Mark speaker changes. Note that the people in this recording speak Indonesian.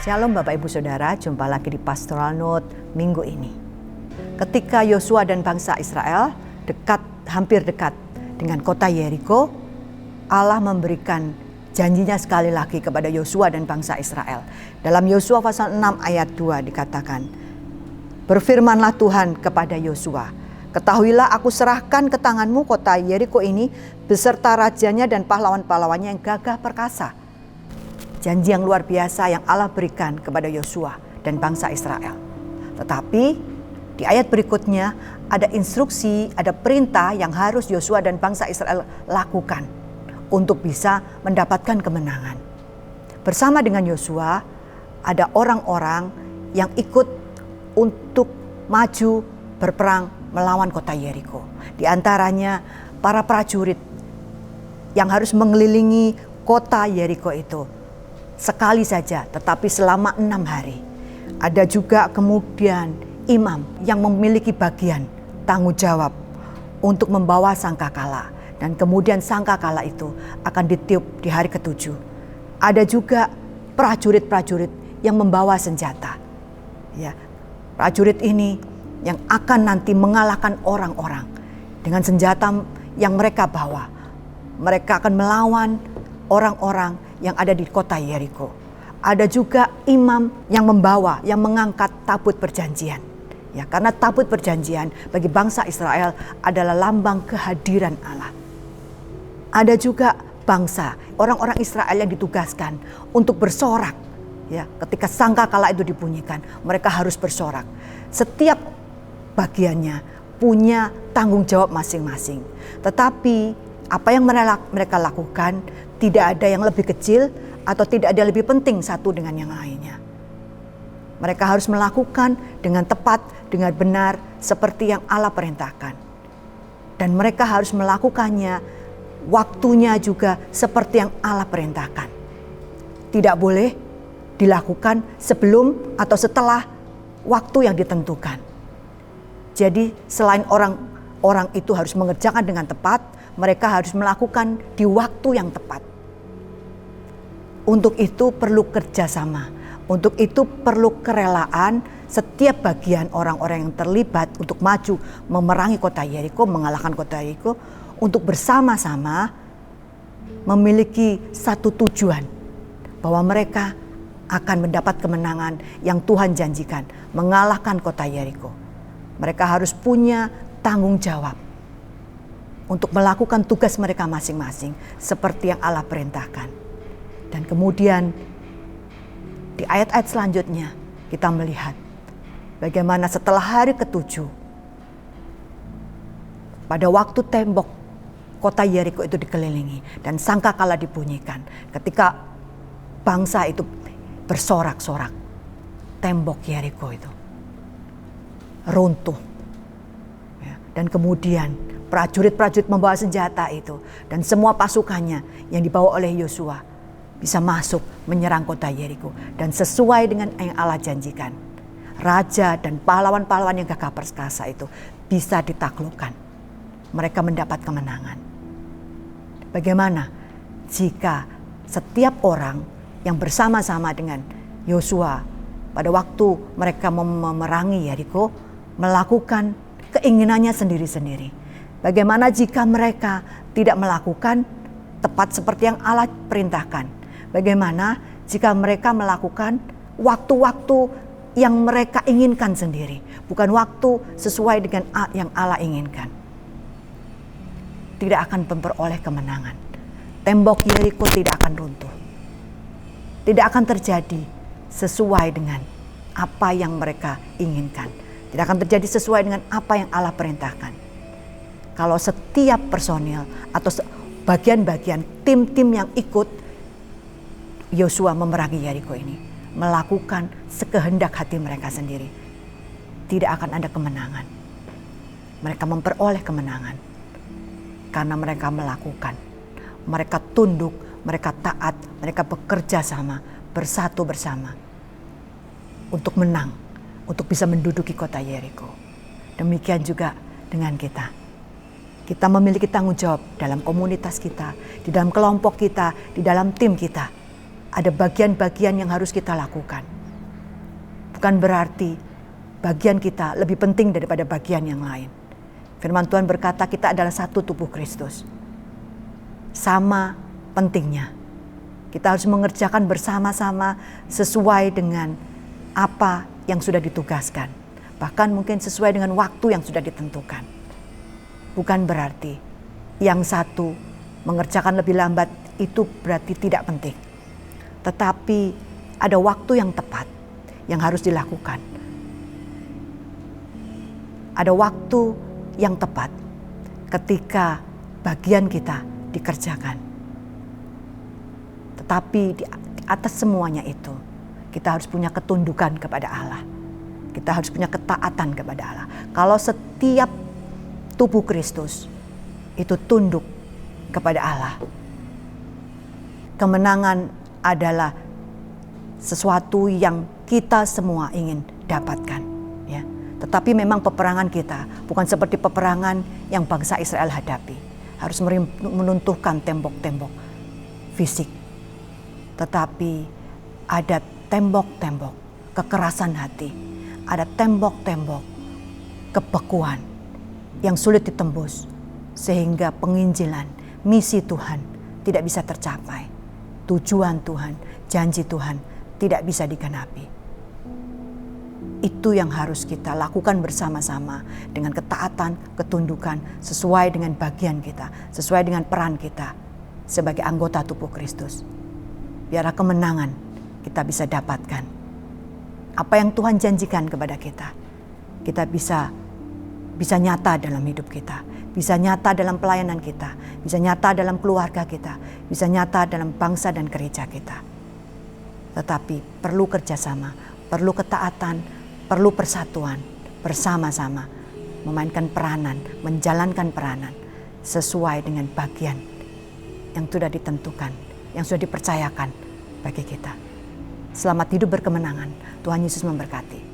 Speaker 1: Shalom Bapak Ibu Saudara, jumpa lagi di Pastoral Note minggu ini. Ketika Yosua dan bangsa Israel hampir dekat dengan kota Yeriko, Allah memberikan janjinya sekali lagi kepada Yosua dan bangsa Israel. Dalam Yosua pasal 6 ayat 2 dikatakan, "Berfirmanlah Tuhan kepada Yosua, ketahuilah aku serahkan ke tanganmu kota Yeriko ini beserta rajanya dan pahlawan-pahlawannya yang gagah perkasa." Janji yang luar biasa yang Allah berikan kepada Yosua dan bangsa Israel. Tetapi di ayat berikutnya ada instruksi, ada perintah yang harus Yosua dan bangsa Israel lakukan untuk bisa mendapatkan kemenangan. Bersama dengan Yosua ada orang-orang yang ikut untuk maju berperang melawan kota Yeriko. Di antaranya para prajurit yang harus mengelilingi kota Yeriko itu sekali saja, tetapi selama 6 hari. Ada juga kemudian imam yang memiliki bagian tanggung jawab untuk membawa sangkakala. Dan kemudian sangkakala itu akan ditiup di hari ke-7. Ada juga prajurit-prajurit yang membawa senjata. Ya, prajurit ini yang akan nanti mengalahkan orang-orang dengan senjata yang mereka bawa. Mereka akan melawan orang-orang yang ada di kota Yeriko. Ada juga imam yang membawa, yang mengangkat tabut perjanjian. Ya, karena tabut perjanjian bagi bangsa Israel adalah lambang kehadiran Allah. Ada juga bangsa, orang-orang Israel yang ditugaskan untuk bersorak. Ya, ketika sangkakala itu dibunyikan, mereka harus bersorak. Setiap bagiannya punya tanggung jawab masing-masing. Tetapi apa yang mereka lakukan tidak ada yang lebih kecil atau tidak ada yang lebih penting satu dengan yang lainnya. Mereka harus melakukan dengan tepat, dengan benar seperti yang Allah perintahkan. Dan mereka harus melakukannya waktunya juga seperti yang Allah perintahkan. Tidak boleh dilakukan sebelum atau setelah waktu yang ditentukan. Jadi selain orang itu harus mengerjakan dengan tepat, mereka harus melakukan di waktu yang tepat. Untuk itu perlu kerjasama. Untuk itu perlu kerelaan setiap bagian orang-orang yang terlibat untuk maju memerangi kota Yeriko, mengalahkan kota Yeriko, untuk bersama-sama memiliki satu tujuan bahwa mereka akan mendapat kemenangan yang Tuhan janjikan, mengalahkan kota Yeriko. Mereka harus punya tanggung jawab untuk melakukan tugas mereka masing-masing seperti yang Allah perintahkan. Dan kemudian di ayat-ayat selanjutnya kita melihat bagaimana setelah hari ke-7, pada waktu tembok kota Yeriko itu dikelilingi dan sangkakala dibunyikan, ketika bangsa itu bersorak-sorak, tembok Yeriko itu runtuh. Dan kemudian prajurit-prajurit membawa senjata itu dan semua pasukannya yang dibawa oleh Yosua bisa masuk menyerang kota Yeriko. Dan sesuai dengan yang Allah janjikan, raja dan pahlawan-pahlawan yang gagah perkasa itu bisa ditaklukkan. Mereka mendapat kemenangan. Bagaimana jika setiap orang yang bersama-sama dengan Yosua pada waktu mereka memerangi Yeriko melakukan keinginannya sendiri-sendiri? Bagaimana jika mereka tidak melakukan tepat seperti yang Allah perintahkan? Bagaimana jika mereka melakukan waktu-waktu yang mereka inginkan sendiri, bukan waktu sesuai dengan yang Allah inginkan? Tidak akan memperoleh kemenangan. Tembok Yeriko tidak akan runtuh. Tidak akan terjadi sesuai dengan apa yang mereka inginkan. Tidak akan terjadi sesuai dengan apa yang Allah perintahkan. Kalau setiap personil atau bagian-bagian tim-tim yang ikut Yosua memerangi Yeriko ini melakukan sekehendak hati mereka sendiri, tidak akan ada kemenangan. Mereka memperoleh kemenangan karena mereka melakukan, mereka tunduk, mereka taat, mereka bekerja sama, bersatu bersama untuk menang, untuk bisa menduduki kota Yeriko. Demikian juga dengan kita. Kita memiliki tanggung jawab dalam komunitas kita, di dalam kelompok kita, di dalam tim kita. Ada bagian-bagian yang harus kita lakukan. Bukan berarti bagian kita lebih penting daripada bagian yang lain. Firman Tuhan berkata kita adalah satu tubuh Kristus. Sama pentingnya. Kita harus mengerjakan bersama-sama sesuai dengan apa yang sudah ditugaskan. Bahkan mungkin sesuai dengan waktu yang sudah ditentukan. Bukan berarti yang satu mengerjakan lebih lambat itu berarti tidak penting. Tetapi ada waktu yang tepat yang harus dilakukan. Ada waktu yang tepat ketika bagian kita dikerjakan. Tetapi di atas semuanya itu, kita harus punya ketundukan kepada Allah. Kita harus punya ketaatan kepada Allah. Kalau setiap tubuh Kristus itu tunduk kepada Allah, kemenangan adalah sesuatu yang kita semua ingin dapatkan. Ya. Tetapi memang peperangan kita bukan seperti peperangan yang bangsa Israel hadapi. Harus menuntuhkan tembok-tembok fisik. Tetapi ada tembok-tembok kekerasan hati. Ada tembok-tembok kebekuan yang sulit ditembus. Sehingga penginjilan, misi Tuhan tidak bisa tercapai. Tujuan Tuhan, janji Tuhan tidak bisa digenapi. Itu yang harus kita lakukan bersama-sama dengan ketaatan, ketundukan sesuai dengan bagian kita, sesuai dengan peran kita sebagai anggota tubuh Kristus. Biarlah kemenangan kita bisa dapatkan. Apa yang Tuhan janjikan kepada kita, kita bisa nyata dalam hidup kita, bisa nyata dalam pelayanan kita, bisa nyata dalam keluarga kita, bisa nyata dalam bangsa dan gereja kita. Tetapi perlu kerjasama, perlu ketaatan, perlu persatuan bersama-sama, memainkan peranan, menjalankan peranan sesuai dengan bagian yang sudah ditentukan, yang sudah dipercayakan bagi kita. Selamat hidup berkemenangan. Tuhan Yesus memberkati.